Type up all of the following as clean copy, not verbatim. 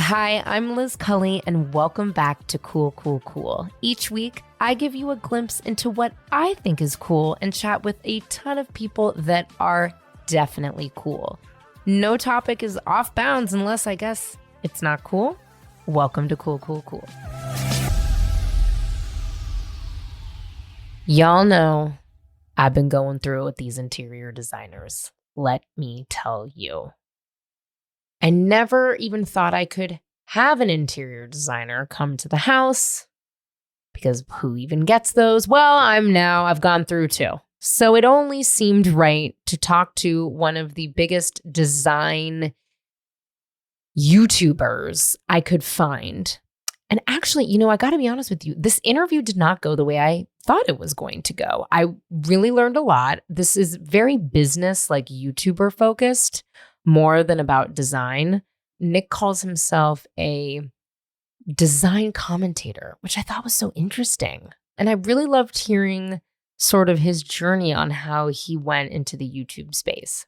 Hi, I'm Liz Cully, and welcome back to Cool, Cool, Cool. Each week, I give you a glimpse into what I think is cool and chat with a ton of people that are definitely cool. No topic is off bounds unless I guess it's not cool. Welcome to Cool, Cool, Cool. Y'all know I've been going through it with these interior designers. Let me tell you. I never even thought I could have an interior designer come to the house because who even gets those? Well, I've gone through two. So it only seemed right to talk to one of the biggest design YouTubers I could find. And actually, I got to be honest with you, this interview did not go the way I thought it was going to go. I really learned a lot. This is very business, like YouTuber focused, more than about design. Nick calls himself a design commentator, which I thought was so interesting. And I really loved hearing sort of his journey on how he went into the YouTube space.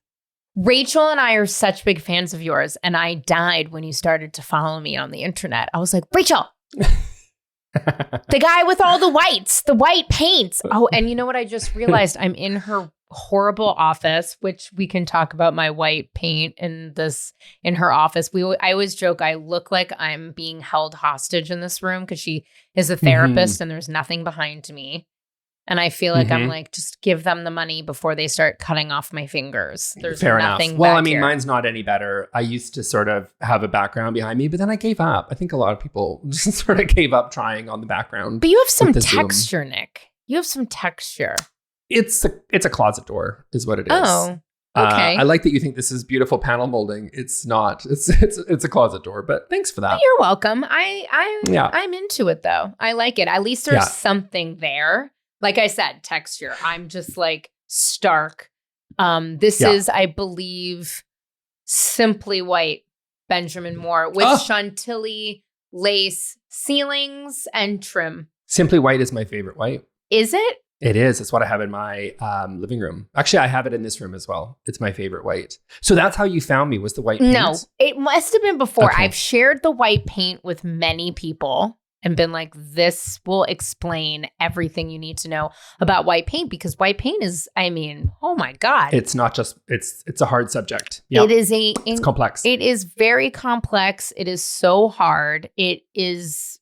Rachel and I are such big fans of yours, and I died when you started to follow me on the internet. I was like, Rachel, the guy with all the white paints. Oh, and you know what? I just realized I'm in her horrible office, which we can talk about my white paint in her office. I always joke I look like I'm being held hostage in this room because she is a therapist and there's nothing behind me. And I feel like I'm like, just give them the money before they start cutting off my fingers. There's Fair nothing enough. Well, back I mean, here. mine's not any better. I used to sort of have a background behind me, but then I gave up. I think a lot of people just sort of gave up trying on the background. But you have some with the texture, Zoom. Nick. You have some texture. It's a closet door is what it is. Oh, okay. I like that you think this is beautiful panel molding. It's not. It's a closet door, but thanks for that. You're welcome. I'm into it though. I like it. At least there's something there. Like I said, texture. I'm just like stark. This is, I believe, Simply White Benjamin Moore with Chantilly lace ceilings and trim. Simply White is my favorite white. Is it? It is. It's what I have in my living room. Actually, I have it in this room as well. It's my favorite white. So that's how you found me, was the white paint? No, it must have been before. Okay. I've shared the white paint with many people and been like, this will explain everything you need to know about white paint, because white paint is, oh my God. It's not just, it's a hard subject. Yep. It's complex. It is very complex. It is so hard. It is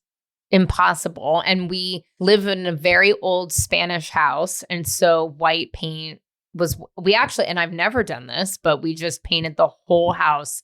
impossible. And we live in a very old Spanish house. And so white paint and I've never done this, but we just painted the whole house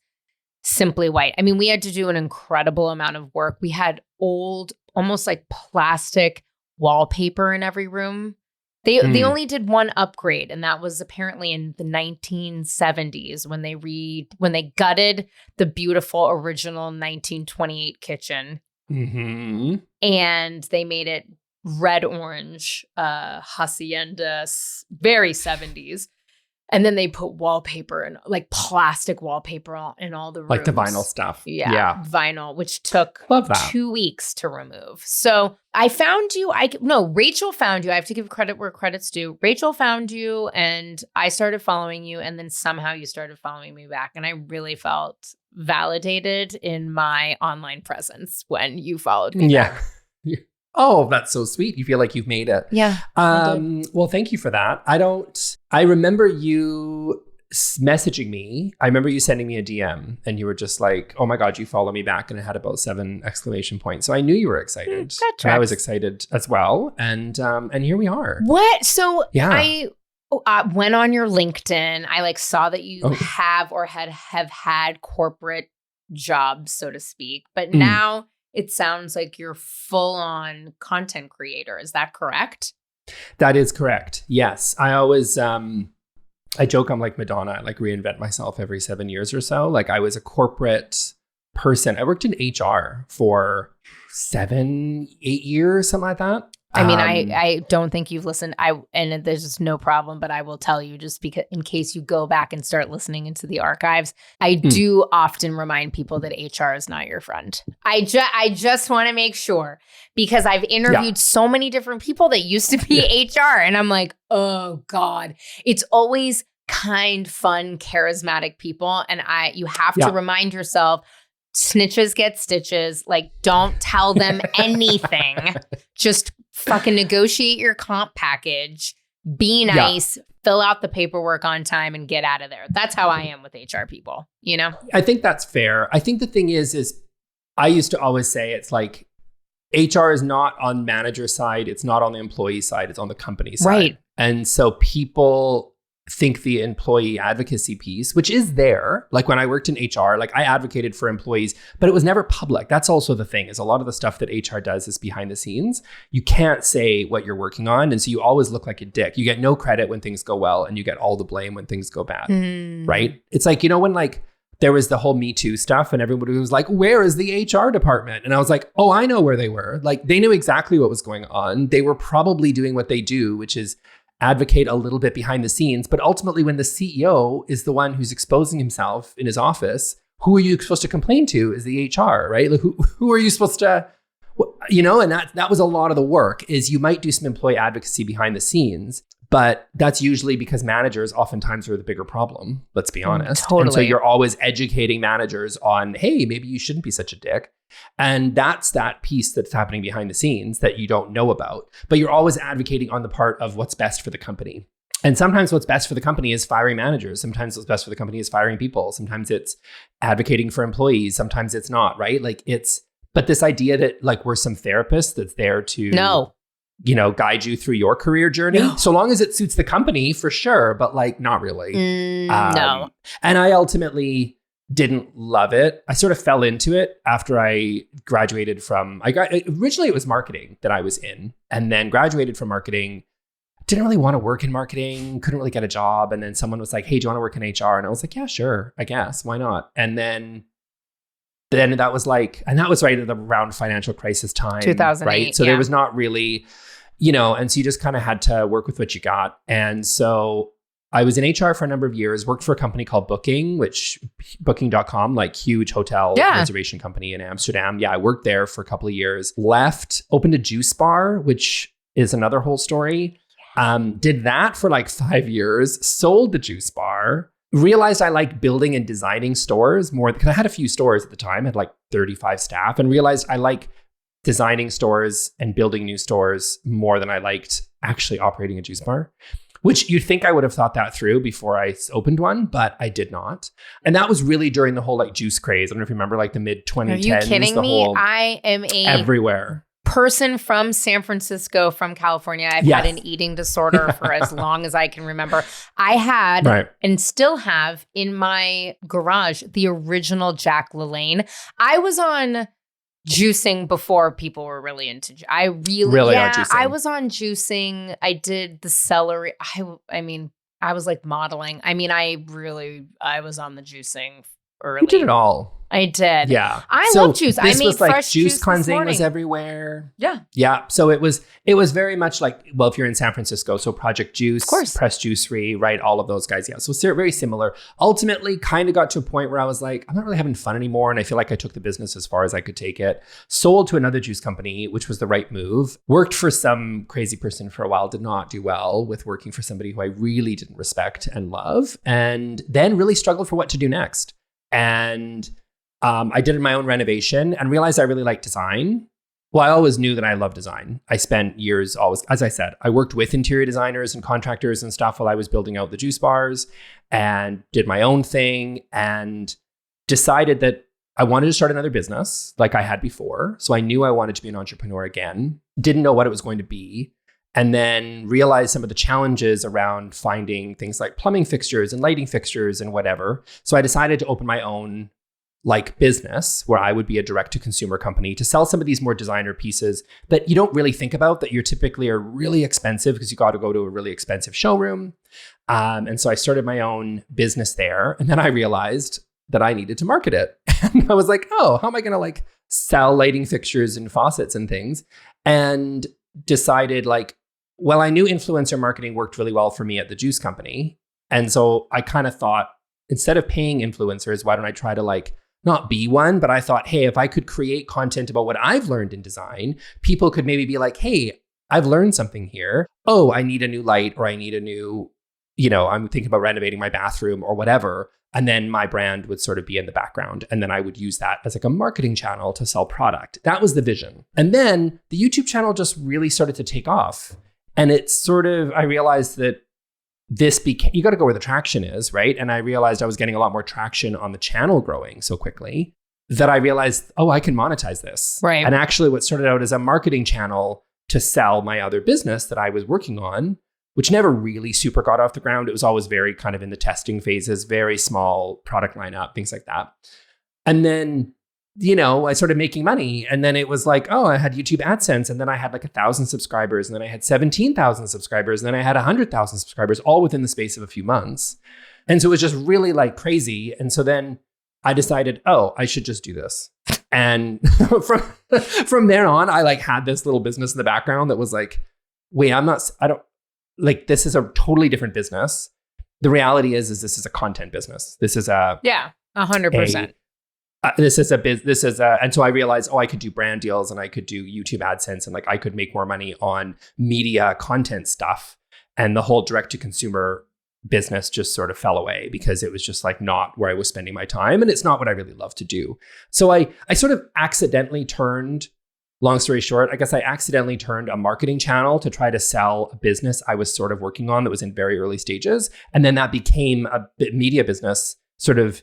simply white. I mean, we had to do an incredible amount of work. We had old, almost like plastic wallpaper in every room. They only did one upgrade, and that was apparently in the 1970s when they gutted the beautiful original 1928 kitchen. Mm-hmm. And they made it red orange, hacienda, very 70s. And then they put wallpaper and like plastic wallpaper in all the rooms. Like the vinyl stuff. Yeah. Vinyl, which took Love that. 2 weeks to remove. So I found you. Rachel found you. I have to give credit where credit's due. Rachel found you and I started following you. And then somehow you started following me back. And I really felt validated in my online presence when you followed me back. Oh, that's so sweet. You feel like you've made it. Yeah. Well, thank you for that. I remember you messaging me. I remember you sending me a DM and you were just like, oh my God, you follow me back. And it had about 7 exclamation points. So I knew you were excited. That tracks. And I was excited as well. And here we are. What? So yeah. I went on your LinkedIn. I saw that you have or have had corporate jobs, so to speak. But now it sounds like you're full-on content creator. Is that correct? That is correct. Yes. I always, I joke I'm like Madonna. I reinvent myself every 7 years or so. I was a corporate person. I worked in HR for 7-8 years, something like that. I don't think you've listened. And there's just no problem, but I will tell you, just because in case you go back and start listening into the archives, I do often remind people that HR is not your friend. I just want to make sure, because I've interviewed so many different people that used to be HR, and I'm like, oh God, it's always kind, fun, charismatic people, and you have to remind yourself, snitches get stitches. Like, don't tell them anything. Just fucking negotiate your comp package. Be nice. Fill out the paperwork on time and get out of there. That's how I am with HR people, you know? I think that's fair. I think the thing is I used to always say it's like HR is not on manager side. It's not on the employee side. It's on the company side. Right. And so people think the employee advocacy piece, which is there, like when I worked in HR, like I advocated for employees, but it was never public. That's also the thing, is a lot of the stuff that HR does is behind the scenes. You can't say what you're working on. And so you always look like a dick. You get no credit when things go well and you get all the blame when things go bad. Right? It's like, you know, when like there was the whole Me Too stuff and everybody was like, where is the HR department? And I was like, oh, I know where they were. Like they knew exactly what was going on. They were probably doing what they do, which is advocate a little bit behind the scenes. But ultimately, when the CEO is the one who's exposing himself in his office, who are you supposed to complain to is the HR, right? Like who are you supposed to, you know, and that was a lot of the work. Is you might do some employee advocacy behind the scenes, but that's usually because managers oftentimes are the bigger problem, let's be honest. Totally. And so you're always educating managers on, hey, maybe you shouldn't be such a dick. And that's that piece that's happening behind the scenes that you don't know about. But you're always advocating on the part of what's best for the company. And sometimes what's best for the company is firing managers. Sometimes what's best for the company is firing people. Sometimes it's advocating for employees. Sometimes it's not, right? Like but this idea that like we're some therapist that's there to you know, guide you through your career journey. No. So long as it suits the company, for sure, but like not really. No. And I ultimately didn't love it. I sort of fell into it after I graduated from, originally it was marketing that I was in, and then graduated from marketing. Didn't really want to work in marketing, couldn't really get a job. And then someone was like, hey, do you want to work in HR? And I was like, yeah, sure, I guess, why not? And then that was like, and that was right at the around financial crisis time. 2008. Right. So there was not really, you know, and so you just kind of had to work with what you got. And so I was in HR for a number of years, worked for a company called Booking.com, like huge hotel reservation company in Amsterdam. Yeah, I worked there for a couple of years, left, opened a juice bar, which is another whole story. Did that for like 5 years, sold the juice bar, realized I liked building and designing stores more because I had a few stores at the time, had like 35 staff, and realized I like designing stores and building new stores more than I liked actually operating a juice bar, which you'd think I would have thought that through before I opened one, but I did not. And that was really during the whole like juice craze. I don't know if you remember like the mid 2010s. Are you kidding me? I am everywhere. Person from San Francisco, from California. I've had an eating disorder for as long as I can remember. I had and still have in my garage the original Jack LaLanne. I was on juicing before people were really into I really on juicing. I was on juicing. I did the celery. I mean, I was like modeling. I mean, I was on the juicing early. You did it all. I did. Yeah. I love juice. I made was like fresh juice cleansing this was everywhere. Yeah. Yeah. So it was very much like, well, if you're in San Francisco, so Project Juice, of course, Press Juicery, right? All of those guys. Yeah. So very similar. Ultimately, kind of got to a point where I was like, I'm not really having fun anymore. And I feel like I took the business as far as I could take it. Sold to another juice company, which was the right move. Worked for some crazy person for a while. Did not do well with working for somebody who I really didn't respect and love. And then really struggled for what to do next. And I did my own renovation and realized I really like design. Well, I always knew that I love design. I spent years always, as I said, I worked with interior designers and contractors and stuff while I was building out the juice bars and did my own thing and decided that I wanted to start another business like I had before. So I knew I wanted to be an entrepreneur again. Didn't know what it was going to be. And then realized some of the challenges around finding things like plumbing fixtures and lighting fixtures and whatever. So I decided to open my own like business where I would be a direct to consumer company to sell some of these more designer pieces that you don't really think about, that you're typically are really expensive because you got to go to a really expensive showroom. And so I started my own business there. And then I realized that I needed to market it. And I was like, oh, how am I going to like sell lighting fixtures and faucets and things? And decided like, well, I knew influencer marketing worked really well for me at the juice company. And so I kind of thought, instead of paying influencers, why don't I try to like not be one, but I thought, hey, if I could create content about what I've learned in design, people could maybe be like, hey, I've learned something here. Oh, I need a new light, or I need a new, I'm thinking about renovating my bathroom or whatever. And then my brand would sort of be in the background. And then I would use that as like a marketing channel to sell product. That was the vision. And then the YouTube channel just really started to take off. And it's sort of, I realized that you got to go where the traction is, right? And I realized I was getting a lot more traction on the channel growing so quickly that I realized, oh, I can monetize this. Right. And actually what started out as a marketing channel to sell my other business that I was working on, which never really super got off the ground. It was always very kind of in the testing phases, very small product lineup, things like that. And then, I started making money. And then it was like, oh, I had YouTube AdSense. And then I had like 1,000 subscribers. And then I had 17,000 subscribers. And then I had 100,000 subscribers, all within the space of a few months. And so it was just really like crazy. And so then I decided, oh, I should just do this. And from there on, I like had this little business in the background that was like, wait, this is a totally different business. The reality is this is a content business. This is 100%. And so I realized, I could do brand deals and I could do YouTube AdSense and like I could make more money on media content stuff. And the whole direct to consumer business just sort of fell away because it was just like not where I was spending my time. And it's not what I really love to do. So I sort of accidentally turned, long story short, I guess I accidentally turned a marketing channel to try to sell a business I was sort of working on that was in very early stages. And then that became a media business sort of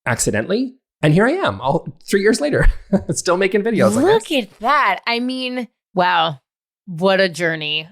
accidentally. And here I am, all 3 years later, still making videos. Look at that. I mean, wow, what a journey.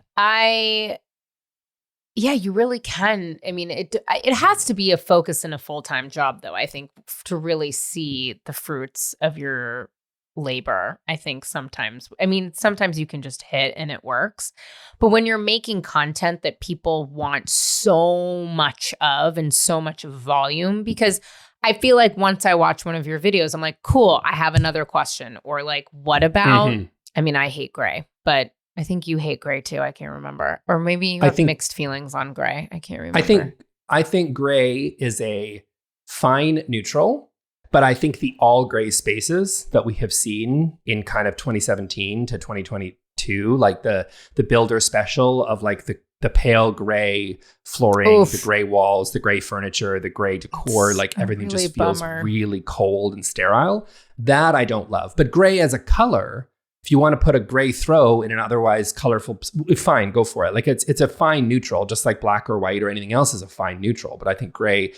You really can. I mean, it has to be a focus and a full-time job, though, I think, to really see the fruits of your labor. I think sometimes you can just hit and it works. But when you're making content that people want so much of and so much volume, because I feel like once I watch one of your videos, I'm like, cool, I have another question. Or like, what about, I mean, I hate gray, but I think you hate gray too. I can't remember. Or maybe you have mixed feelings on gray. I can't remember. I think gray is a fine neutral, but I think the all gray spaces that we have seen in kind of 2017 to 2022, like the builder special of like the pale gray flooring, the gray walls, the gray furniture, the gray decor, like everything really just feels really cold and sterile. That I don't love. But gray as a color, if you want to put a gray throw in an otherwise colorful, fine, go for it. Like it's a fine neutral, just like black or white or anything else is a fine neutral. But I think gray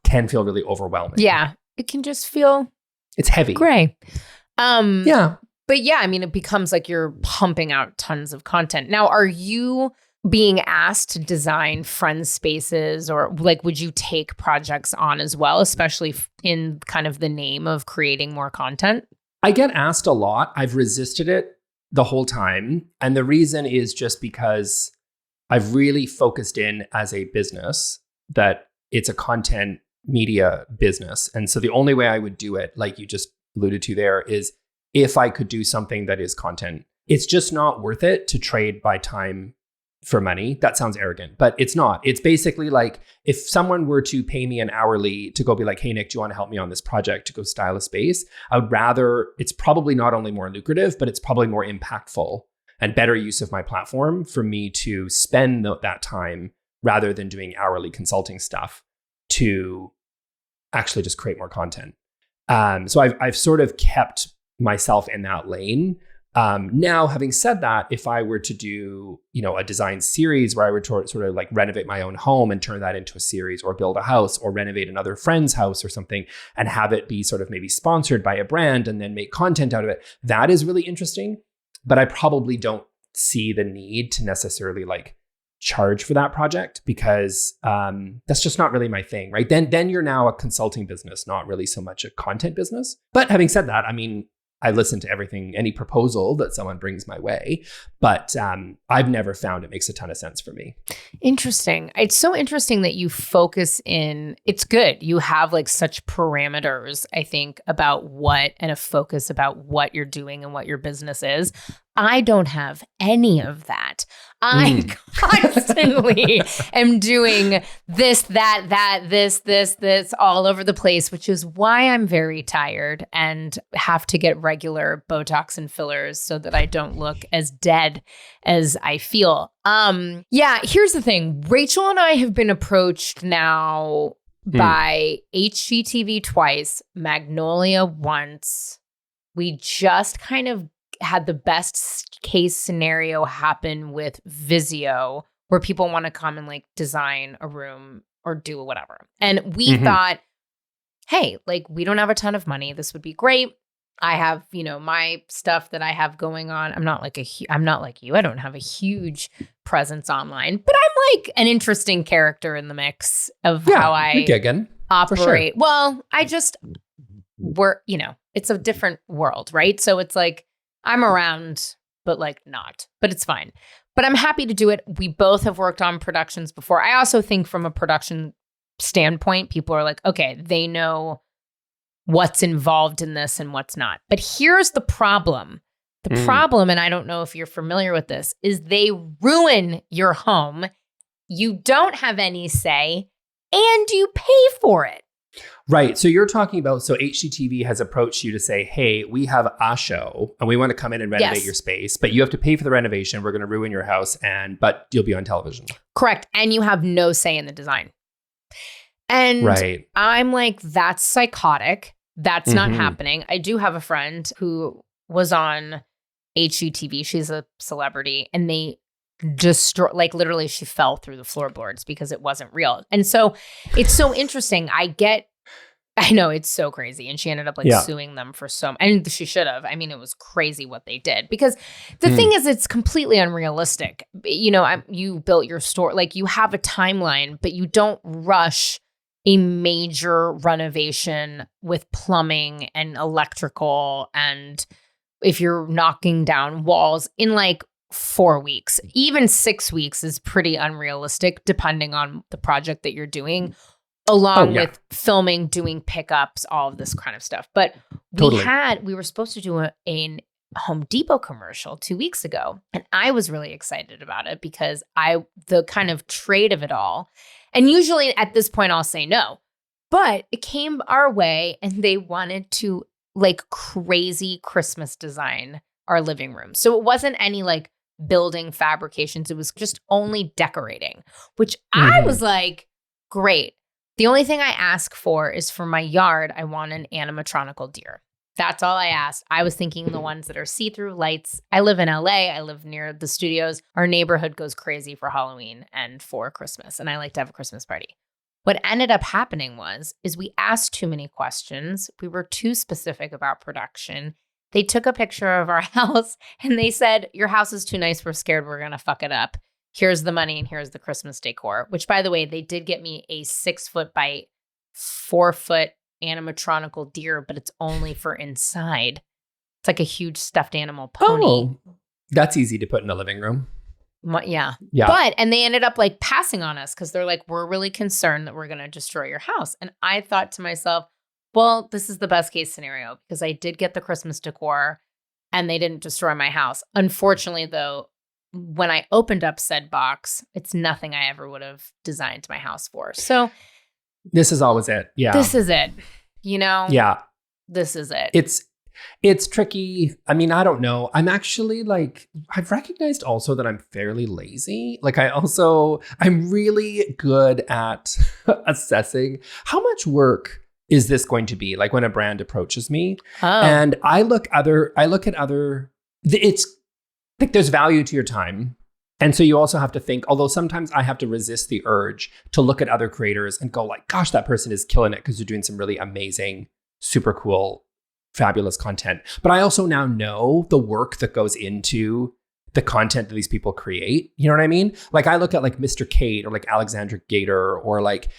can feel really overwhelming. Yeah, it can just feel it's heavy. Gray. Yeah. But yeah, I mean, it becomes like you're pumping out tons of content. Now, are you being asked to design friend spaces, or like, would you take projects on as well, especially in kind of the name of creating more content? I get asked a lot. I've resisted it the whole time. And the reason is just because I've really focused in as a business that it's a content media business. And so the only way I would do it, like you just alluded to there, is if I could do something that is content. It's just not worth it to trade by time for money. That sounds arrogant, but it's not. It's basically like if someone were to pay me an hourly to go be like, hey, Nick, do you want to help me on this project to go style a space? I would rather, it's probably not only more lucrative, but it's probably more impactful and better use of my platform for me to spend that time rather than doing hourly consulting stuff to actually just create more content. So I've sort of kept myself in that lane. Now, having said that, if I were to do, a design series where I would sort of like renovate my own home and turn that into a series, or build a house or renovate another friend's house or something and have it be sort of maybe sponsored by a brand and then make content out of it, that is really interesting. But I probably don't see the need to necessarily like charge for that project because that's just not really my thing, right? Then you're now a consulting business, not really so much a content business. But having said that, I mean, I listen to everything, any proposal that someone brings my way, but I've never found it makes a ton of sense for me. Interesting. It's so interesting that you focus in, it's good. You have like such parameters, I think, about what, and a focus about what you're doing and what your business is. I don't have any of that. I constantly am doing this, that, this all over the place, which is why I'm very tired and have to get regular Botox and fillers so that I don't look as dead as I feel. Yeah, here's the thing. Rachel and I have been approached now by HGTV twice, Magnolia once. We just kind of had the best case scenario happen with Vizio, where people want to come and like design a room or do whatever. And we thought, hey, like we don't have a ton of money. This would be great. I have, you know, my stuff that I have going on. I'm not like you. I don't have a huge presence online, but I'm like an interesting character in the mix of how I operate. Sure. Well, you know, it's a different world, right? So it's like I'm around, but like not, but it's fine. But I'm happy to do it. We both have worked on productions before. I also think from a production standpoint, people are like, okay, they know what's involved in this and what's not. But here's the problem. The problem, and I don't know if you're familiar with this, is they ruin your home. You don't have any say and you pay for it. Right. So you're talking about, so HGTV has approached you to say, hey, we have a show and we want to come in and renovate your space, but you have to pay for the renovation. We're going to ruin your house, but you'll be on television. Correct. And you have no say in the design. And I'm like, that's psychotic. That's not happening. I do have a friend who was on HGTV. She's a celebrity, and they like literally she fell through the floorboards because it wasn't real. And so it's so interesting. I know it's so crazy. And she ended up like suing them for and she should have. I mean, it was crazy what they did, because the thing is, it's completely unrealistic. You know, you built your store, like you have a timeline, but you don't rush a major renovation with plumbing and electrical. And if you're knocking down walls in like 4 weeks, even 6 weeks is pretty unrealistic depending on the project that you're doing, along with filming, doing pickups, all of this kind of stuff. But we were supposed to do a Home Depot commercial 2 weeks ago. And I was really excited about it because the kind of trade of it all. And usually at this point, I'll say no. But it came our way and they wanted to like crazy Christmas design our living room. So it wasn't any like building fabrications. It was just only decorating, which I was like, great. The only thing I ask for is for my yard, I want an animatronical deer. That's all I asked. I was thinking the ones that are see-through lights. I live in LA. I live near the studios. Our neighborhood goes crazy for Halloween and for Christmas, and I like to have a Christmas party. What ended up happening is we asked too many questions. We were too specific about production. They took a picture of our house and they said, your house is too nice. We're scared we're going to fuck it up. Here's the money and here's the Christmas decor, which, by the way, they did get me a 6-foot by 4-foot animatronical deer, but it's only for inside. It's like a huge stuffed animal pony. Oh, that's easy to put in the living room. Yeah. But, and they ended up like passing on us because they're like, we're really concerned that we're going to destroy your house. And I thought to myself, well, this is the best case scenario because I did get the Christmas decor and they didn't destroy my house. Unfortunately, though, when I opened up said box, it's nothing I ever would have designed my house for. So this is always it. Yeah. This is it. You know? Yeah. This is it. It's tricky. I mean, I don't know. I'm actually like, I've recognized also that I'm fairly lazy. Like I'm really good at assessing how much work is this going to be? Like when a brand approaches me and I look at other, it's like there's value to your time. And so you also have to think, although sometimes I have to resist the urge to look at other creators and go like, gosh, that person is killing it because they're doing some really amazing, super cool, fabulous content. But I also now know the work that goes into the content that these people create. You know what I mean? Like I look at like Mr. Kate or like Alexandra Gator or like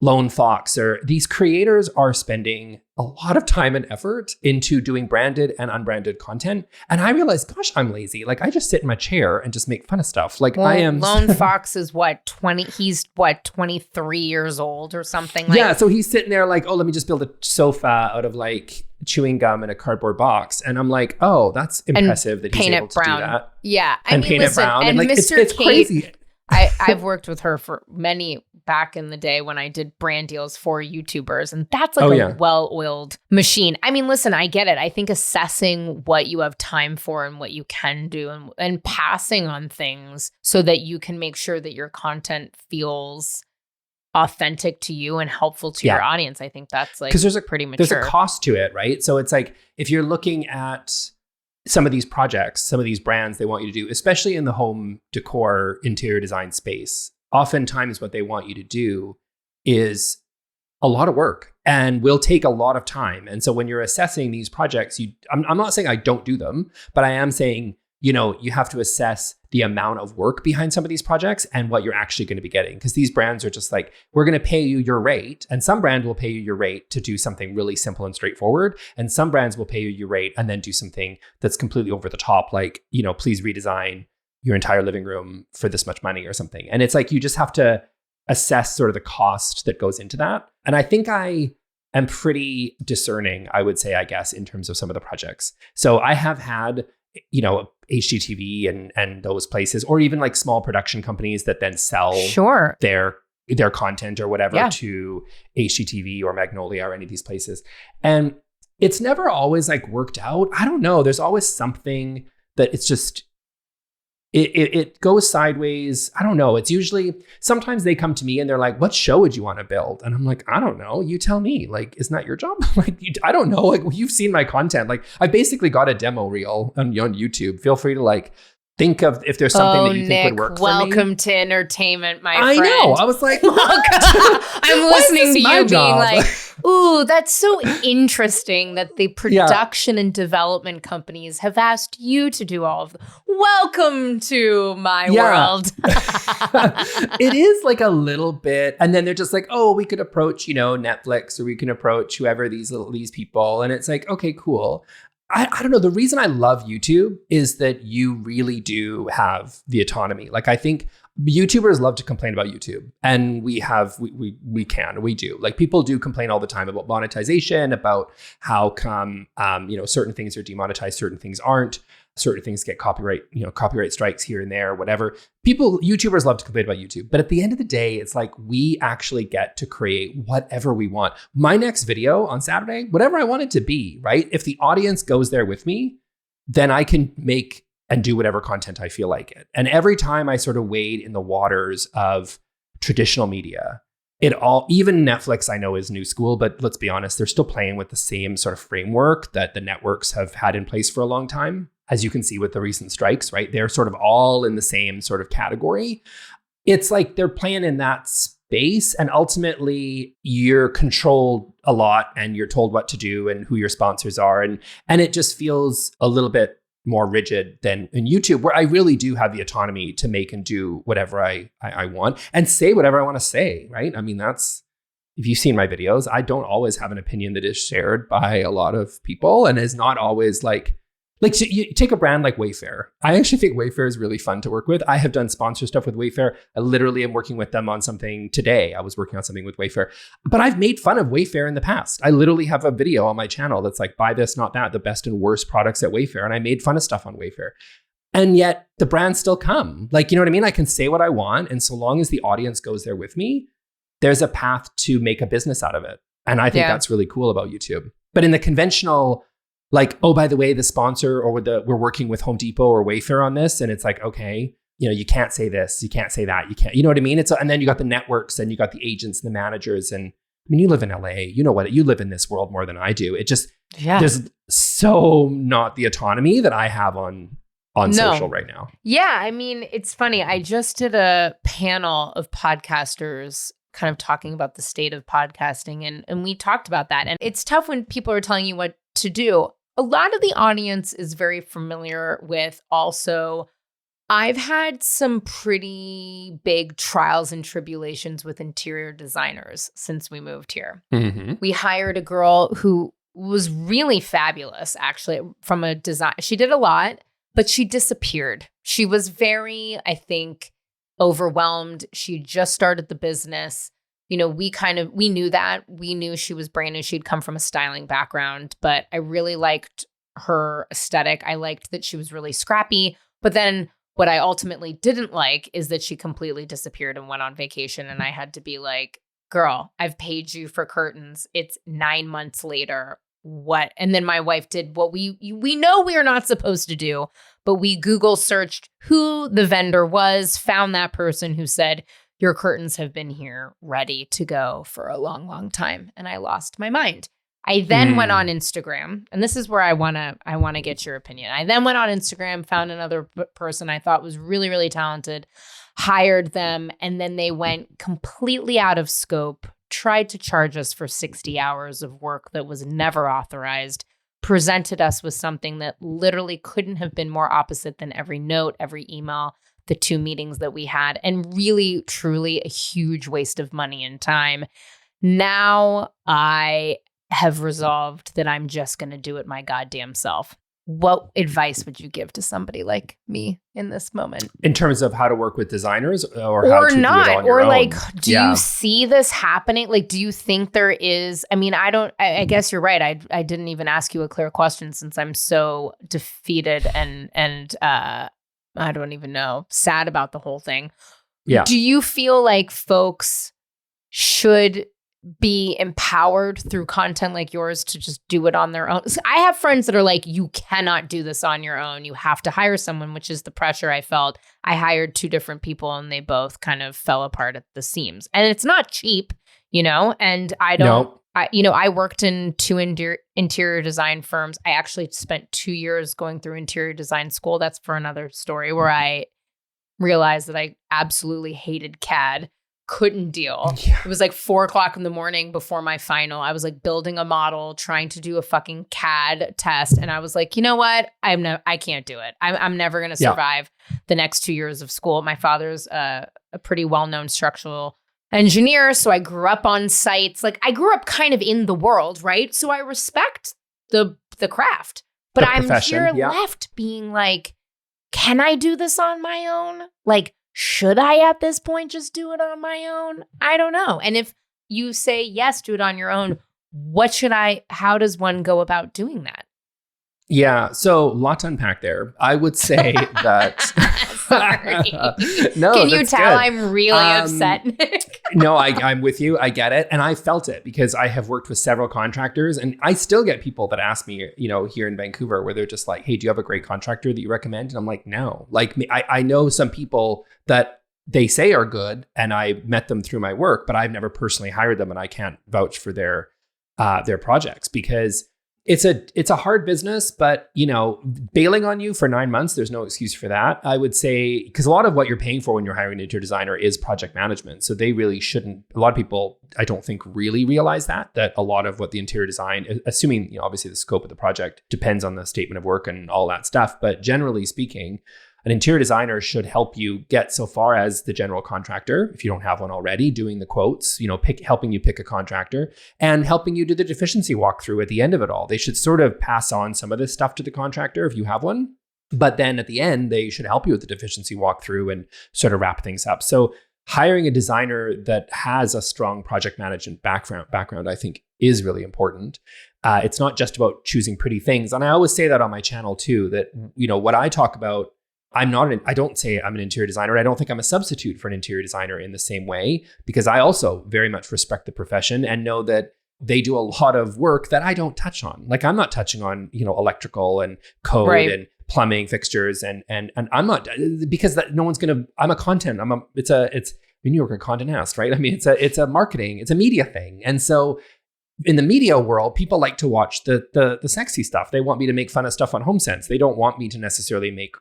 Lone Fox, or these creators are spending a lot of time and effort into doing branded and unbranded content. And I realized, gosh, I'm lazy. Like I just sit in my chair and just make fun of stuff. Like I am. Lone Fox is what, 20? He's what, 23 years old or something? Like, yeah. So he's sitting there like, oh, let me just build a sofa out of like chewing gum in a cardboard box. And I'm like, oh, that's impressive that he's able to do that. Yeah. And paint it brown. And like, Mr. It's Kate, crazy. I've worked with her for many back in the day when I did brand deals for YouTubers, and that's like a well-oiled machine. I mean, listen, I get it. I think assessing what you have time for and what you can do and passing on things so that you can make sure that your content feels authentic to you and helpful to your audience. I think that's like pretty mature. There's a cost to it, right? So it's like if you're looking at some of these projects, some of these brands they want you to do, especially in the home decor interior design space, oftentimes what they want you to do is a lot of work and will take a lot of time. And so when you're assessing these projects, I'm not saying I don't do them, but I am saying, you know, you have to assess the amount of work behind some of these projects and what you're actually going to be getting. Because these brands are just like, we're going to pay you your rate. And some brand will pay you your rate to do something really simple and straightforward. And some brands will pay you your rate and then do something that's completely over the top. Like, you know, please redesign your entire living room for this much money or something. And it's like, you just have to assess sort of the cost that goes into that. And I think I am pretty discerning, I would say, I guess, in terms of some of the projects. So I have had, you know, HGTV and those places, or even like small production companies that then sell their content or whatever to HGTV or Magnolia or any of these places. And it's never always like worked out. I don't know. There's always something that it's just, it goes sideways. I don't know. It's usually, sometimes they come to me and they're like, what show would you want to build? And I'm like, I don't know. You tell me. Like, isn't that your job? Like, I don't know. Like, you've seen my content. Like, I basically got a demo reel on YouTube. Feel free to like, think of if there's something that you think would work for me. Welcome to entertainment, my friend. I know. I was like, I'm listening to you being like, ooh, that's so interesting that the production and development companies have asked you to do all of them. Welcome to my world. It is like a little bit. And then they're just like, oh, we could approach, you know, Netflix, or we can approach whoever these people. And it's like, okay, cool. I don't know. The reason I love YouTube is that you really do have the autonomy. Like, I think YouTubers love to complain about YouTube, and we do. Like, people do complain all the time about monetization, about how come, you know, certain things are demonetized, certain things aren't. Certain things get copyright strikes here and there, whatever. YouTubers love to complain about YouTube. But at the end of the day, it's like we actually get to create whatever we want. My next video on Saturday, whatever I want it to be, right? If the audience goes there with me, then I can make and do whatever content I feel like it. And every time I sort of wade in the waters of traditional media, even Netflix, I know, is new school, but let's be honest, they're still playing with the same sort of framework that the networks have had in place for a long time. As you can see with the recent strikes, right? They're sort of all in the same sort of category. It's like they're playing in that space, and ultimately you're controlled a lot and you're told what to do and who your sponsors are. And it just feels a little bit more rigid than in YouTube, where I really do have the autonomy to make and do whatever I want and say whatever I want to say, right? I mean, if you've seen my videos, I don't always have an opinion that is shared by a lot of people and is not always like so you take a brand like Wayfair. I actually think Wayfair is really fun to work with. I have done sponsor stuff with Wayfair. I literally am working with them on something today. I was working on something with Wayfair, but I've made fun of Wayfair in the past. I literally have a video on my channel that's like, buy this, not that, the best and worst products at Wayfair. And I made fun of stuff on Wayfair. And yet the brands still come. Like, you know what I mean? I can say what I want. And so long as the audience goes there with me, there's a path to make a business out of it. And I think that's really cool about YouTube. But in the conventional, like, oh, by the way, the sponsor or we're working with Home Depot or Wayfair on this. And it's like, okay, you know, you can't say this, you can't say that, you can't, you know what I mean? And then you got the networks and you got the agents and the managers. And I mean, you live in LA, you know what, you live in this world more than I do. It just, there's so not the autonomy that I have on social right now. Yeah. I mean, it's funny. I just did a panel of podcasters kind of talking about the state of podcasting. And we talked about that. And it's tough when people are telling you what to do. A lot of the audience is very familiar with also I've had some pretty big trials and tribulations with interior designers since we moved here. Mm-hmm. We hired a girl who was really fabulous, actually, from a design. She did a lot, but she disappeared. She was very, I think, overwhelmed. She just started the business. You know, we knew that. We knew she was brand new. She'd come from a styling background, but I really liked her aesthetic. I liked that she was really scrappy. But then what I ultimately didn't like is that she completely disappeared and went on vacation. And I had to be like, girl, I've paid you for curtains. It's 9 months later. What? And then my wife did what we know we are not supposed to do, but we Google searched who the vendor was, found that person who said, your curtains have been here ready to go for a long, long time. And I lost my mind. I then went on Instagram, and this is where I want to get your opinion. I then went on Instagram, found another person I thought was really, really talented, hired them, and then they went completely out of scope, tried to charge us for 60 hours of work that was never authorized, presented us with something that literally couldn't have been more opposite than every note, every email, the 2 meetings that we had, and really, truly a huge waste of money and time. Now I have resolved that I'm just going to do it my goddamn self. What advice would you give to somebody like me in this moment? In terms of how to work with designers or how to not, do it on your or own? like, do you see this happening? Like, do you think there is, I mean, I guess you're right. I didn't even ask you a clear question since I'm so defeated and I don't even know, sad about the whole thing. Yeah. Do you feel like folks should be empowered through content like yours to just do it on their own? I have friends that are like, you cannot do this on your own. You have to hire someone, which is the pressure I felt. I hired 2 different people and they both kind of fell apart at the seams. And it's not cheap, you know, and I don't, No. I worked in 2 interior design firms. I actually spent 2 years going through interior design school. That's for another story, where I realized that I absolutely hated CAD. Couldn't deal. Yeah. It was like 4:00 in the morning before my final. I was like building a model, trying to do a fucking CAD test. And I was like, you know what? I can't do it. I'm never going to survive the next 2 years of school. My father's a pretty well-known structural engineer. So I grew up on sites. Like, I grew up kind of in the world, right? So I respect the craft, but I'm here left being like, can I do this on my own? Like, should I at this point just do it on my own? I don't know. And if you say, yes, do it on your own, how does one go about doing that? Yeah. So a lot to unpack there. I would say that. Sorry. No, can you tell good. I'm really upset, Nick? No, I'm with you. I get it. And I felt it because I have worked with several contractors, and I still get people that ask me, you know, here in Vancouver, where they're just like, hey, do you have a great contractor that you recommend? And I'm like, no. Like, I know some people that they say are good, and I met them through my work, but I've never personally hired them, and I can't vouch for their projects because it's a hard business. But, you know, bailing on you for 9 months, there's no excuse for that. I would say, because a lot of what you're paying for when you're hiring an interior designer is project management. So they really shouldn't, a lot of people, I don't think, really realize that a lot of what the interior design, assuming, you know, obviously the scope of the project depends on the statement of work and all that stuff. But generally speaking, an interior designer should help you get so far as the general contractor, if you don't have one already, doing the quotes, you know, helping you pick a contractor and helping you do the deficiency walkthrough at the end of it all. They should sort of pass on some of this stuff to the contractor if you have one. But then at the end, they should help you with the deficiency walkthrough and sort of wrap things up. So hiring a designer that has a strong project management background, I think, is really important. It's not just about choosing pretty things. And I always say that on my channel too, that, you know, what I talk about, I don't say I'm an interior designer. I don't think I'm a substitute for an interior designer in the same way, because I also very much respect the profession and know that they do a lot of work that I don't touch on. Like, I'm not touching on, you know, electrical and code and plumbing fixtures and I'm not, because that no one's going to, I'm a content, New Yorker content asked, right? I mean, it's a marketing, it's a media thing. And so in the media world, people like to watch the sexy stuff. They want me to make fun of stuff on HomeSense. They don't want me to necessarily make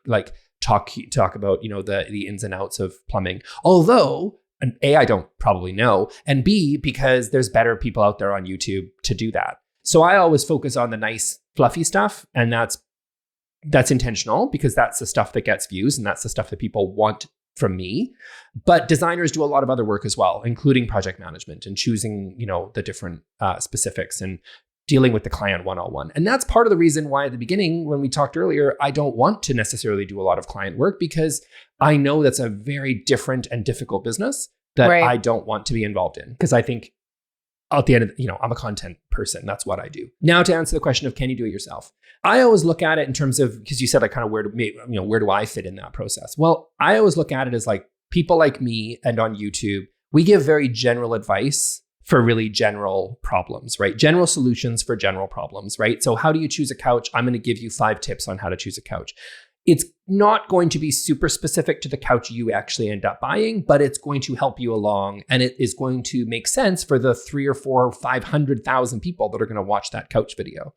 talk about, you know, the ins and outs of plumbing. Although, and A, I don't probably know, and B, because there's better people out there on YouTube to do that. So I always focus on the nice fluffy stuff, and that's that's intentional because that's the stuff that gets views and that's the stuff that people want from me. But designers do a lot of other work as well, including project management and choosing, the different specifics and dealing with the client one-on-one. And that's part of the reason why at the beginning, when we talked earlier, I don't want to necessarily do a lot of client work because I know that's a very different and difficult business that I don't want to be involved in. Because I think at the end of, I'm a content person. That's what I do. Now to answer the question of, can you do it yourself? I always look at it in terms of, because you said like kind of where do I fit in that process? Well, I always look at it as like people like me and on YouTube, we give very general advice for really general problems, right? General solutions for general problems, right? So how do you choose a couch? I'm going to give you 5 tips on how to choose a couch. It's not going to be super specific to the couch you actually end up buying, but it's going to help you along and it is going to make sense for the 3 or 4 or 500,000 people that are going to watch that couch video.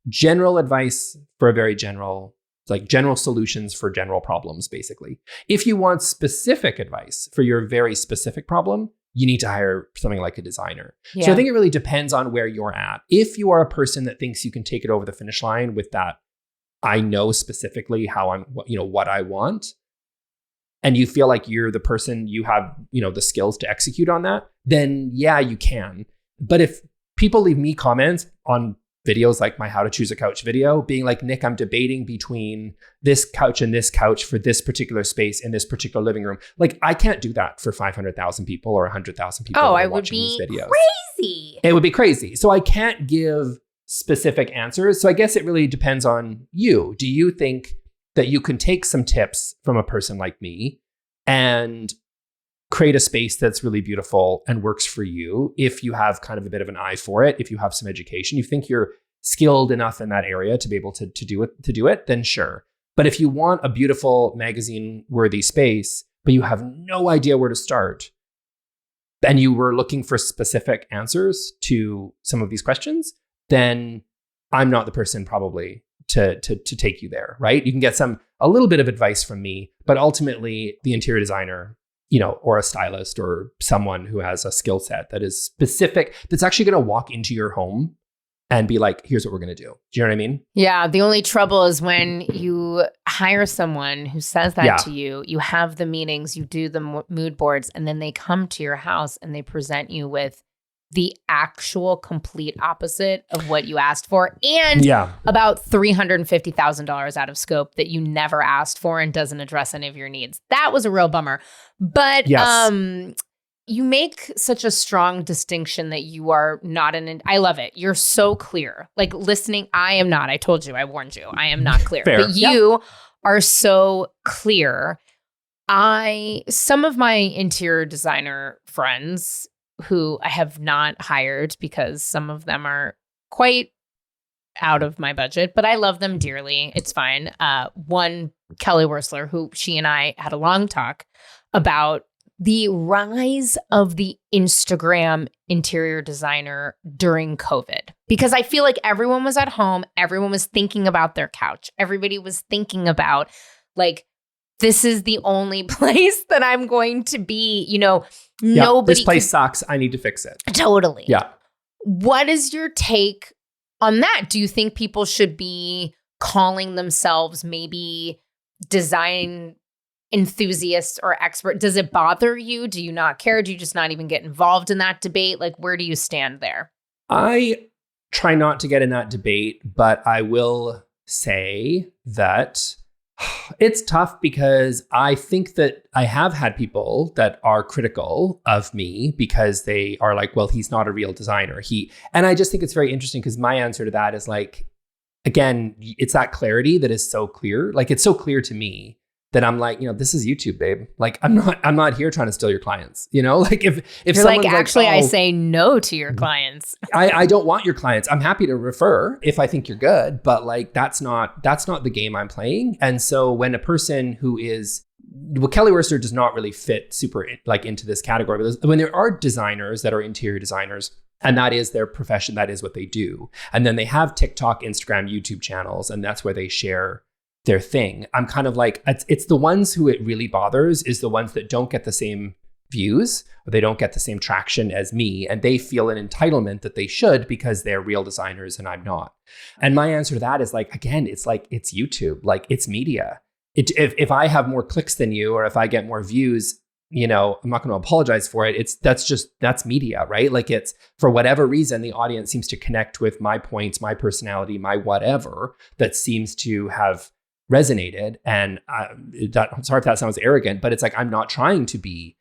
General advice for a very general, like general solutions for general problems, basically. If you want specific advice for your very specific problem, you need to hire something like a designer. Yeah. So I think it really depends on where you're at. If you are a person that thinks you can take it over the finish line with that, I know specifically what I want, and you feel like you're the person, you have, the skills to execute on that, then yeah, you can. But if people leave me comments on videos like my how to choose a couch video being like, Nick, I'm debating between this couch and this couch for this particular space in this particular living room. Like I can't do that for 500,000 people or 100,000 people. Oh, I would be crazy. It would be crazy. So I can't give specific answers. So I guess it really depends on you. Do you think that you can take some tips from a person like me and create a space that's really beautiful and works for you if you have kind of a bit of an eye for it, if you have some education, you think you're skilled enough in that area to be able to do it, then sure. But if you want a beautiful magazine worthy space, but you have no idea where to start, and you were looking for specific answers to some of these questions, then I'm not the person probably to take you there, right? You can get a little bit of advice from me, but ultimately the interior designer, or a stylist or someone who has a skill set that is specific, that's actually going to walk into your home and be like, here's what we're going to do. Do you know what I mean? Yeah. The only trouble is when you hire someone who says that to you, you have the meetings, you do the mood boards, and then they come to your house and they present you with the actual complete opposite of what you asked for, and about $350,000 out of scope that you never asked for and doesn't address any of your needs. That was a real bummer. But you make such a strong distinction that you are not I love it. You're so clear. Like listening, I am not. I told you, I warned you. I am not clear. But you are so clear. Some of my interior designer friends who I have not hired because some of them are quite out of my budget, but I love them dearly. It's fine. One, Kelly Wersler, who she and I had a long talk about the rise of the Instagram interior designer during COVID. Because I feel like everyone was at home. Everyone was thinking about their couch. Everybody was thinking about like, this is the only place that I'm going to be, nobody. This place sucks. I need to fix it. Totally. Yeah. What is your take on that? Do you think people should be calling themselves maybe design enthusiasts or expert? Does it bother you? Do you not care? Do you just not even get involved in that debate? Like, where do you stand there? I try not to get in that debate, but I will say that it's tough because I think that I have had people that are critical of me because they are like, well, he's not a real designer. And I just think it's very interesting because my answer to that is like, again, it's that clarity that is so clear. Like, it's so clear to me that I'm like, this is YouTube, babe. Like, I'm not here trying to steal your clients. Like if you're someone's like, actually, I say no to your clients. I don't want your clients. I'm happy to refer if I think you're good, but like, that's not the game I'm playing. And so when a person who is, Kelly Wersler does not really fit super like into this category, but when there are designers that are interior designers, and that is their profession, that is what they do. And then they have TikTok, Instagram, YouTube channels, and that's where they share their thing. I'm kind of like, it's the ones who it really bothers is the ones that don't get the same views, or they don't get the same traction as me, and they feel an entitlement that they should because they're real designers and I'm not. And my answer to that is like, again, it's like, it's YouTube, like it's media. If I have more clicks than you, or if I get more views, I'm not going to apologize for it. That's media, right? Like, it's, for whatever reason, the audience seems to connect with my points, my personality, my whatever, that seems to have resonated. And sorry if that sounds arrogant, but it's like, I'm not trying to be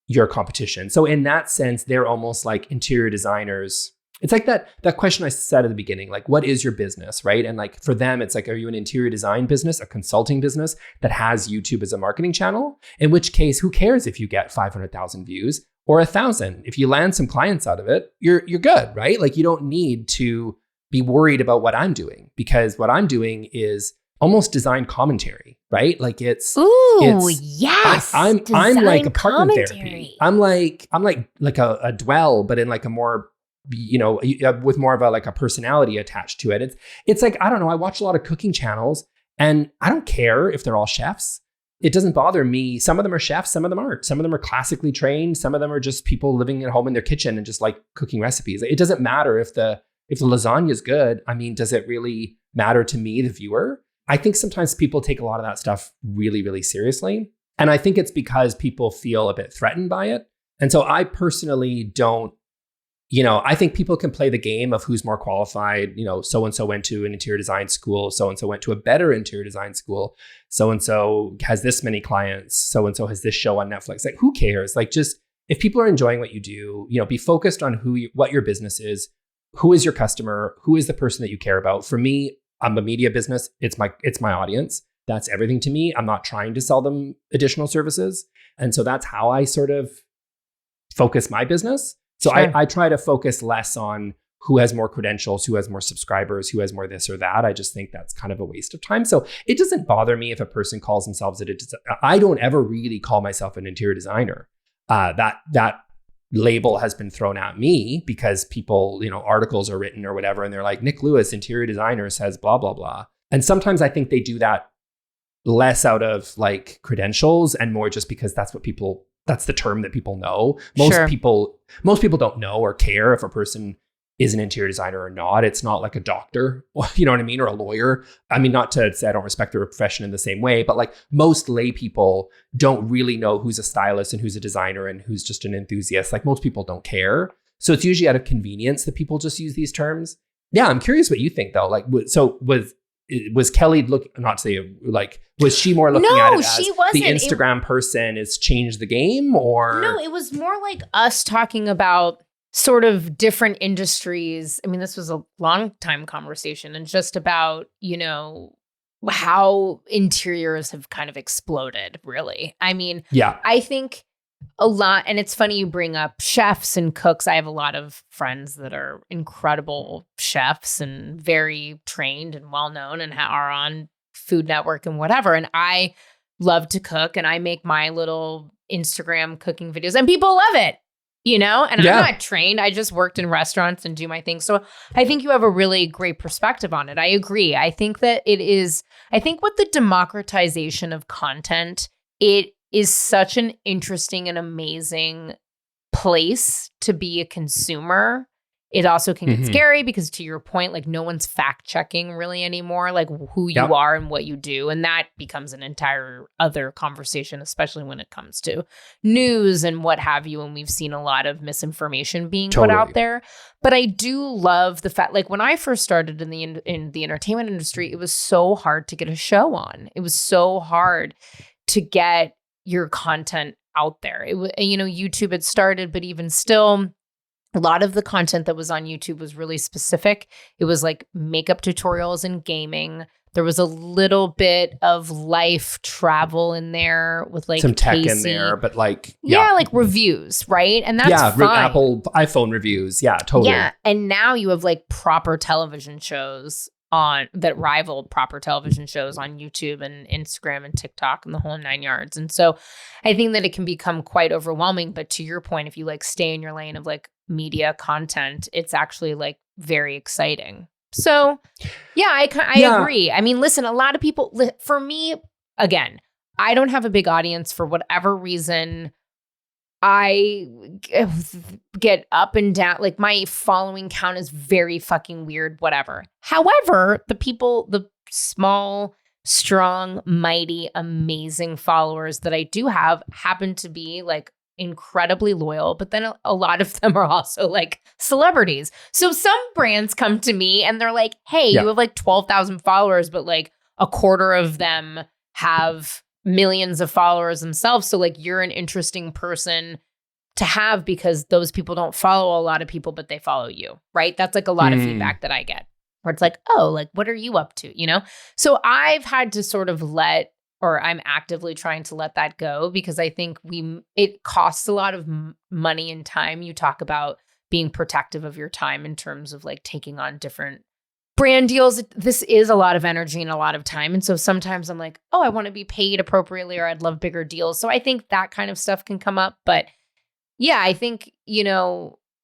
your competition. So in that sense, they're almost like interior designers. It's like that question I said at the beginning, like, what is your business, right? And like, for them, it's like, are you an interior design business, a consulting business that has YouTube as a marketing channel? In which case, who cares if you get 500,000 views or 1,000? If you land some clients out of it, you're good, right? Like, you don't need to be worried about what I'm doing, because what I'm doing is almost design commentary, right? Like, it's yes. I'm like a partner commentary. therapy. I'm like a dwell, but in like a more, with more of a personality attached to it. It's like, I don't know, I watch a lot of cooking channels, and I don't care if they're all chefs. It doesn't bother me. Some of them are chefs, some of them aren't. Some of them are classically trained. Some of them are just people living at home in their kitchen and just like cooking recipes. It doesn't matter if the lasagna is good. I mean, does it really matter to me, the viewer? I think sometimes people take a lot of that stuff really, really seriously. And I think it's because people feel a bit threatened by it. And so I personally don't, I think people can play the game of who's more qualified. So-and-so went to an interior design school. So-and-so went to a better interior design school. So-and-so has this many clients. So-and-so has this show on Netflix. Like, who cares? Like, just, if people are enjoying what you do, be focused on what your business is. Who is your customer? Who is the person that you care about? For me, I'm a media business. It's my audience. That's everything to me. I'm not trying to sell them additional services. And so that's how I sort of focus my business. So Sure. I try to focus less on who has more credentials, who has more subscribers, who has more this or that. I just think that's kind of a waste of time. So it doesn't bother me if a person calls themselves I don't ever really call myself an interior designer. That label has been thrown at me because people, articles are written or whatever, and they're like, Nick Lewis, interior designer, says blah, blah, blah. And sometimes I think they do that less out of like credentials and more just because that's the term that people know. Most people don't know or care if a person is an interior designer or not. It's not like a doctor, you know what I mean? Or a lawyer. I mean, not to say I don't respect their profession in the same way, but like, most lay people don't really know who's a stylist and who's a designer and who's just an enthusiast. Like, most people don't care. So it's usually out of convenience that people just use these terms. Yeah. I'm curious what you think though. Like, so was Kelly not to say like, was she more looking at it as she wasn't. The Instagram person has changed the game, or? No, it was more like us talking about sort of different industries. I mean, this was a long time conversation, and just about, how interiors have kind of exploded, really. I mean, yeah, I think a lot, and it's funny you bring up chefs and cooks. I have a lot of friends that are incredible chefs and very trained and well-known and are on Food Network and whatever. And I love to cook, and I make my little Instagram cooking videos, and people love it. And I'm not trained. I just worked in restaurants and do my thing. So I think you have a really great perspective on it. I agree. I think that with the democratization of content, it is such an interesting and amazing place to be a consumer. It also can get scary because, to your point, like, no one's fact checking really anymore, like who you are and what you do. And that becomes an entire other conversation, especially when it comes to news and what have you. And we've seen a lot of misinformation being put out there. But I do love the fact, like, when I first started in the entertainment industry, it was so hard to get a show on. It was so hard to get your content out there. It was, YouTube had started, but even still, a lot of the content that was on YouTube was really specific. It was like makeup tutorials and gaming. There was a little bit of life travel in there with like some tech Casey. in there, but like, like reviews, right? And that's fine. Apple iPhone reviews. Yeah, totally. Yeah. And now you have like proper television shows that rivaled proper television shows on YouTube and Instagram and TikTok and the whole 9 yards. And so I think that it can become quite overwhelming. But to your point, if you like stay in your lane of like media content, it's actually like very exciting. So yeah, I agree. I mean, listen, a lot of people, for me, again, I don't have a big audience for whatever reason. I get up and down. Like my following count is very fucking weird, whatever. However, the small, strong, mighty, amazing followers that I do have happen to be like incredibly loyal, but then a lot of them are also like celebrities. So some brands come to me and they're like, hey, you have like 12,000 followers, but like a quarter of them have millions of followers themselves. So like you're an interesting person to have because those people don't follow a lot of people, but they follow you, right? That's like a lot of feedback that I get where it's like, oh, like what are you up to? You know? So I've had to sort of I'm actively trying to let that go because I think it costs a lot of money and time. You talk about being protective of your time in terms of like taking on different brand deals. This is a lot of energy and a lot of time. And so sometimes I'm like, oh, I want to be paid appropriately or I'd love bigger deals. So I think that kind of stuff can come up. But yeah, I think,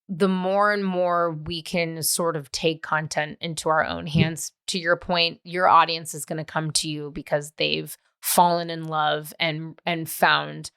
the more and more we can sort of take content into our own hands, to your point, your audience is going to come to you because they've fallen in love and found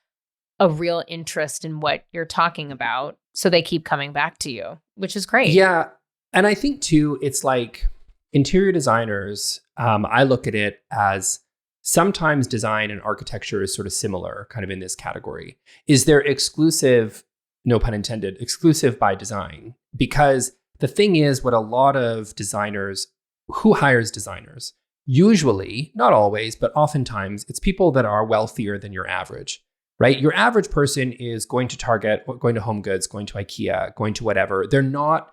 a real interest in what you're talking about. So they keep coming back to you, which is great. Yeah. And I think too, it's like interior designers, I look at it as sometimes design and architecture is sort of similar kind of in this category. Is there exclusive, no pun intended, exclusive by design? Because the thing is, what a lot of designers, who hires designers? Usually, not always, but oftentimes, it's people that are wealthier than your average, right? Your average person is going to Target, going to Home Goods, going to IKEA, going to whatever. They're not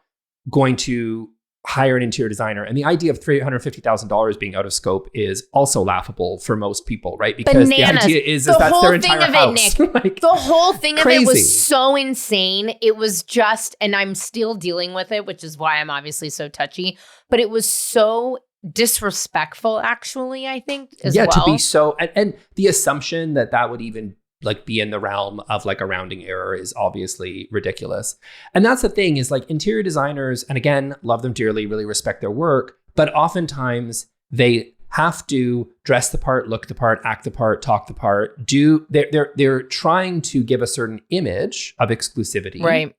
going to hire an interior designer. And the idea of $350,000 being out of scope is also laughable for most people, right? Because Bananas. The idea is that's their entire house. Nick, the whole thing of it was so insane. It was just, and I'm still dealing with it, which is why I'm obviously so touchy, but it was so disrespectful, actually, I think, as well. To be so, and the assumption that would even like be in the realm of like a rounding error is obviously ridiculous. And that's the thing is like interior designers, and again, love them dearly, really respect their work, but oftentimes they have to dress the part, look the part, act the part, talk the part, they're trying to give a certain image of exclusivity. Right.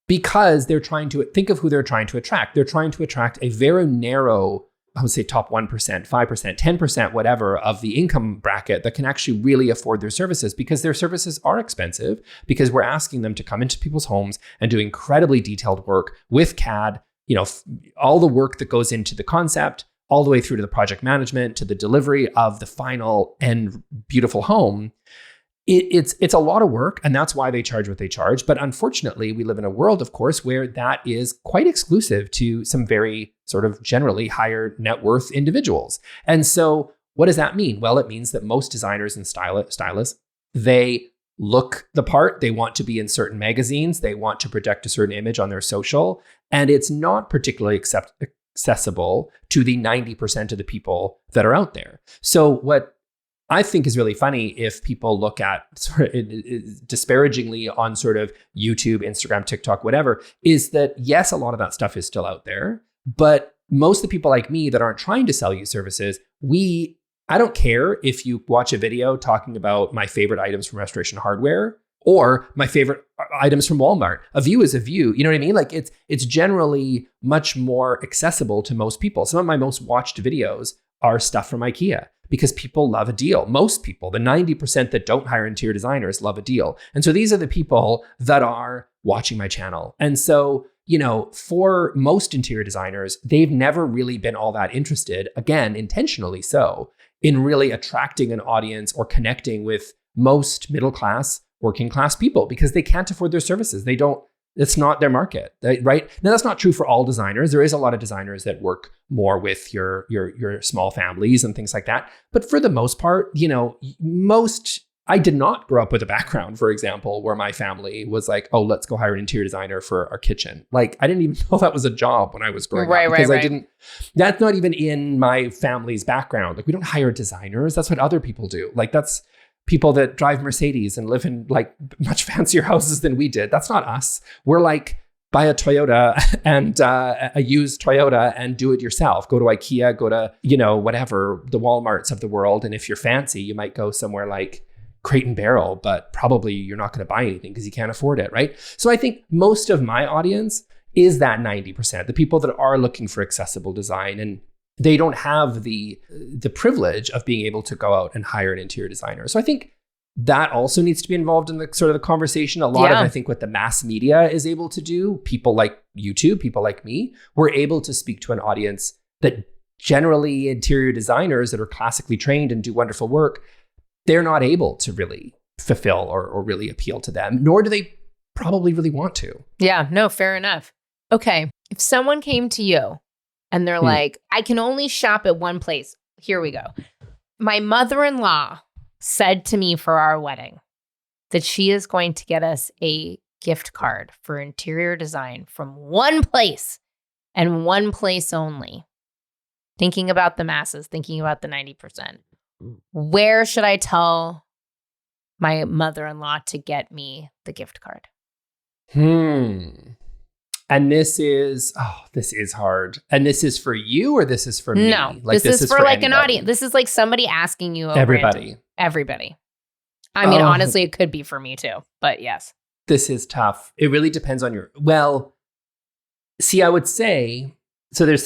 Because they're trying to think of who they're trying to attract. They're trying to attract a very narrow, I would say top 1%, 5%, 10%, whatever of the income bracket that can actually really afford their services, because their services are expensive, because we're asking them to come into people's homes and do incredibly detailed work with CAD, all the work that goes into the concept, all the way through to the project management, to the delivery of the final and beautiful home. It's a lot of work, and that's why they charge what they charge. But unfortunately, we live in a world, of course, where that is quite exclusive to some very sort of generally higher net worth individuals. And so what does that mean? Well, it means that most designers and stylists, they look the part. They want to be in certain magazines. They want to project a certain image on their social. And it's not particularly accessible to the 90% of the people that are out there. So what I think is really funny, if people look at sort of disparagingly on sort of YouTube, Instagram, TikTok, whatever, is that yes, a lot of that stuff is still out there, but most of the people like me that aren't trying to sell you services, I don't care if you watch a video talking about my favorite items from Restoration Hardware or my favorite items from Walmart. A view is a view. You know what I mean? Like it's generally much more accessible to most people. Some of my most watched videos are stuff from IKEA, because people love a deal. Most people, the 90% that don't hire interior designers, love a deal. And so these are the people that are watching my channel. And so, for most interior designers, they've never really been all that interested, again, intentionally so, in really attracting an audience or connecting with most middle class, working class people, because they can't afford their services. It's not their market, right? Now, that's not true for all designers. There is a lot of designers that work more with your small families and things like that. But for the most part, I did not grow up with a background, for example, where my family was like, oh, let's go hire an interior designer for our kitchen. Like, I didn't even know that was a job when I was growing up, because that's not even in my family's background. Like, we don't hire designers. That's what other people do. Like, that's people that drive Mercedes and live in like much fancier houses than we did. That's not us. We're like, buy a Toyota and a used Toyota and do it yourself. Go to IKEA, go to, whatever, the Walmarts of the world. And if you're fancy, you might go somewhere like Crate and Barrel, but probably you're not going to buy anything because you can't afford it, right? So I think most of my audience is that 90%, the people that are looking for accessible design, and they don't have the privilege of being able to go out and hire an interior designer. So I think that also needs to be involved in the sort of the conversation. A lot of, I think, what the mass media is able to do, people like YouTube, people like me, we're able to speak to an audience that generally interior designers that are classically trained and do wonderful work, they're not able to really fulfill or really appeal to them, nor do they probably really want to. Yeah, no, fair enough. Okay, if someone came to you and they're like, I can only shop at one place. Here we go. My mother-in-law said to me for our wedding that she is going to get us a gift card for interior design from one place and one place only. Thinking about the masses, thinking about the 90%. Where should I tell my mother-in-law to get me the gift card? And this is hard. And this is for you or this is for me? No, like, this is for like anybody. An audience. This is like somebody asking you. Everybody. I mean, honestly, it could be for me too, but yes. This is tough. It really depends on I would say, so there's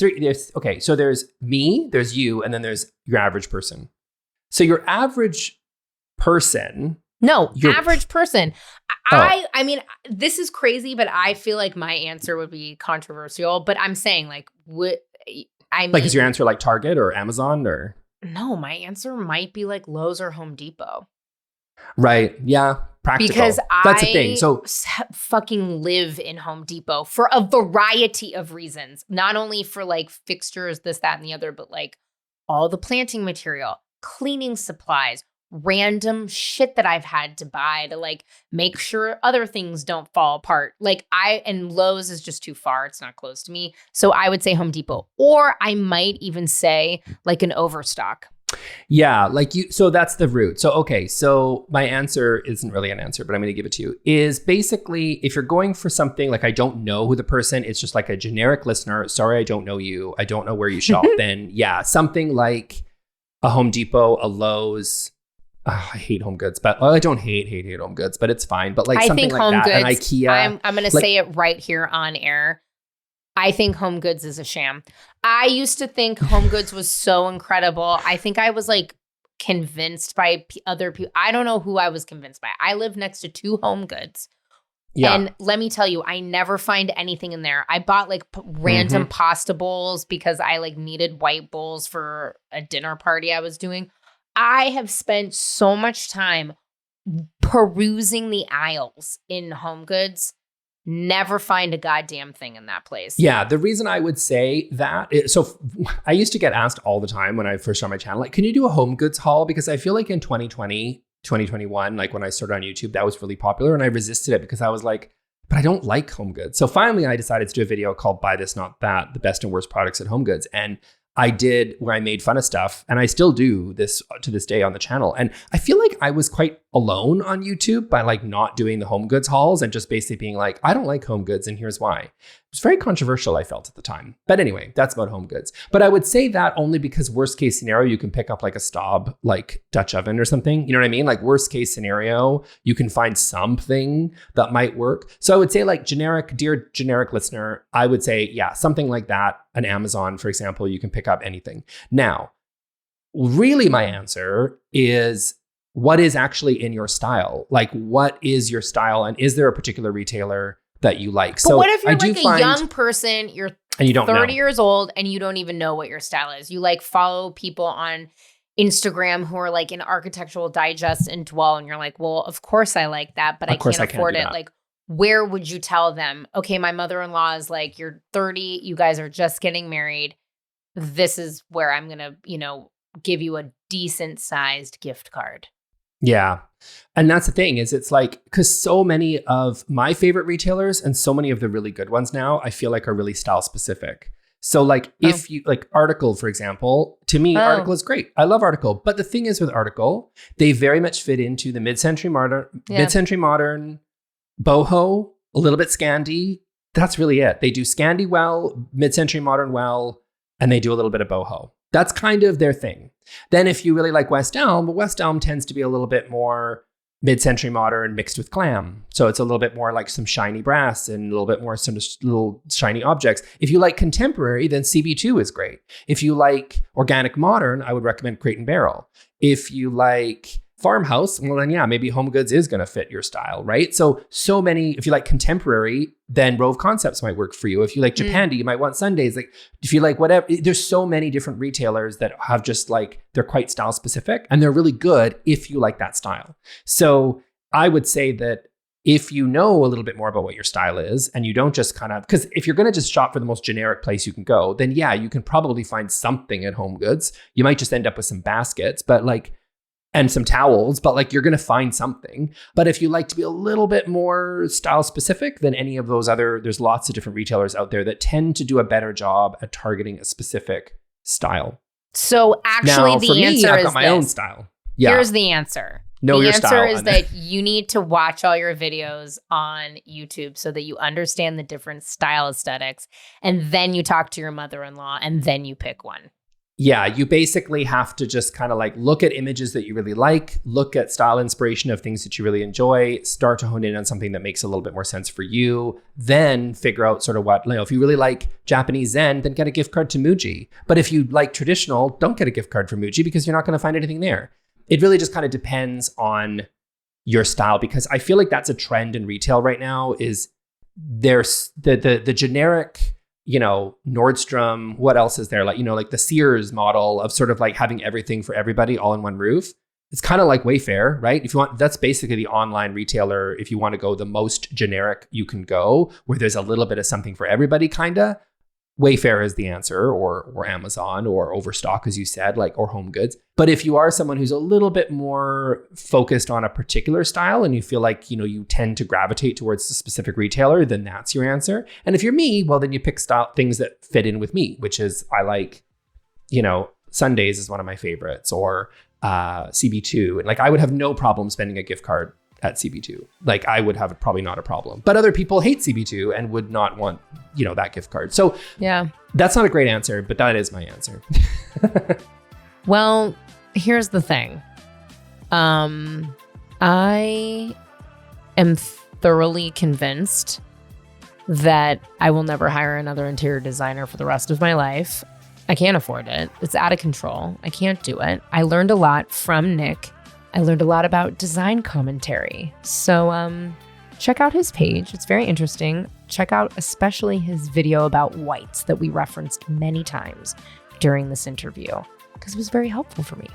so there's me, there's you, and then there's your average person. So your average person. No, average person. I mean, this is crazy, but I feel like my answer would be controversial. But I'm saying, like, is your answer like Target or Amazon or? No, my answer might be like Lowe's or Home Depot. Right. Yeah. Practical. Because that's the thing. So fucking live in Home Depot for a variety of reasons. Not only for like fixtures, this, that, and the other, but like all the planting material, cleaning supplies, random shit that I've had to buy to like make sure other things don't fall apart. And Lowe's is just too far. It's not close to me. So I would say Home Depot, or I might even say like an Overstock. Yeah, so that's the route. So, okay, so my answer isn't really an answer, but I'm going to give it to you, is basically if you're going for something like I don't know who the person, it's just like a generic listener, sorry, I don't know you, I don't know where you shop, then yeah, something like a Home Depot, a Lowe's. I hate Home Goods, but I don't hate Home Goods, but it's fine. But like something like that, an IKEA. I'm going to say it right here on air. I think Home Goods is a sham. I used to think Home Goods was so incredible. I think I was like convinced by other people. I don't know who I was convinced by. I live next to 2 Home Goods. Yeah. And let me tell you, I never find anything in there. I bought like random pasta bowls because I like needed white bowls for a dinner party I was doing. I have spent so much time perusing the aisles in Home Goods. Never find a goddamn thing in that place. Yeah, the reason I would say that so I used to get asked all the time when I first started my channel, like, can you do a Home Goods haul? Because I feel like in 2020, 2021, like when I started on YouTube, that was really popular. And I resisted it because I was like, but I don't like Home Goods. So finally, I decided to do a video called Buy This, Not That, the best and worst products at Home Goods. And I did where I made fun of stuff, and I still do this to this day on the channel. And I feel like I was quite alone on YouTube by like not doing the Home Goods hauls and just basically being like, I don't like Home Goods and here's why. It was very controversial, I felt at the time. But anyway, that's about Home Goods. But I would say that only because worst case scenario, you can pick up like a Staub, like Dutch oven or something. You know what I mean? Like worst case scenario, you can find something that might work. So I would say like dear generic listener, I would say, yeah, something like that. An Amazon, for example, you can pick up anything. Now, really my answer is what is actually in your style? Like what is your style? And is there a particular retailer that you like? But so what if you're like a young person, you're 30 years old and you don't even know what your style is? You like follow people on Instagram who are like in Architectural Digest and Dwell, and you're like, well, of course I like that, but I can't afford it. Like, where would you tell them, okay, my mother-in-law is like, you're 30, you guys are just getting married. This is where I'm going to, give you a decent sized gift card. Yeah. And that's the thing is it's like, because so many of my favorite retailers and so many of the really good ones now, I feel like are really style specific. So like if you like Article, for example, to me, Article is great. I love Article. But the thing is with Article, they very much fit into the mid-century modern, boho, a little bit Scandi. That's really it. They do Scandi well, mid-century modern well, and they do a little bit of boho. That's kind of their thing. Then if you really like West Elm, West Elm tends to be a little bit more mid-century modern mixed with glam. So it's a little bit more like some shiny brass and a little bit more sort of little shiny objects. If you like contemporary, then CB2 is great. If you like organic modern, I would recommend Crate and Barrel. If you like farmhouse, well then yeah, maybe Home Goods is going to fit your style, right? So many, if you like contemporary, then Rove Concepts might work for you. If you like Japandi, you might want Sundays. Like if you like whatever, there's so many different retailers that have just like, they're quite style specific and they're really good if you like that style. So I would say that if you know a little bit more about what your style is and you don't just kind of, because if you're going to just shop for the most generic place you can go, then yeah, you can probably find something at Home Goods. You might just end up with some baskets, but like, and some towels, but like you're going to find something. But if you like to be a little bit more style specific than any of those other, there's lots of different retailers out there that tend to do a better job at targeting a specific style. So actually now, the for me, answer I've is got my this. own style. Yeah. Here's the answer. Know the your answer style. is that you need to watch all your videos on YouTube so that you understand the different style aesthetics. And then you talk to your mother-in-law and then you pick one. Yeah, you basically have to just kind of like look at images that you really like, look at style inspiration of things that you really enjoy, start to hone in on something that makes a little bit more sense for you, then figure out sort of what, you know, if you really like Japanese Zen, then get a gift card to Muji. But if you like traditional, don't get a gift card for Muji because you're not going to find anything there. It really just kind of depends on your style, because I feel like that's a trend in retail right now is there's the generic, you know, Nordstrom, what else is there? Like, you know, like the Sears model of sort of like having everything for everybody all in one roof. It's kind of like Wayfair, right? If you want, that's basically the online retailer. If you want to go the most generic you can go, where there's a little bit of something for everybody, kind of. Wayfair is the answer, or Amazon, or Overstock, as you said, like, or Home Goods. But if you are someone who's a little bit more focused on a particular style and you feel like, you know, you tend to gravitate towards a specific retailer, then that's your answer. And if you're me, well, then you pick things that fit in with me, which is I like, you know, Sundays is one of my favorites, or CB2. And like, I would have no problem spending a gift card at CB2. Like, I would have probably not a problem, but other people hate CB2 and would not want, you know, that gift card. So yeah, that's not a great answer, but that is my answer. Well, here's the thing. I am thoroughly convinced that I will never hire another interior designer for the rest of my life. I can't afford it. It's out of control. I can't do it. I learned a lot from Nick. I learned a lot about design commentary. So check out his page. It's very interesting. Check out especially his video about whites that we referenced many times during this interview, because it was very helpful for me.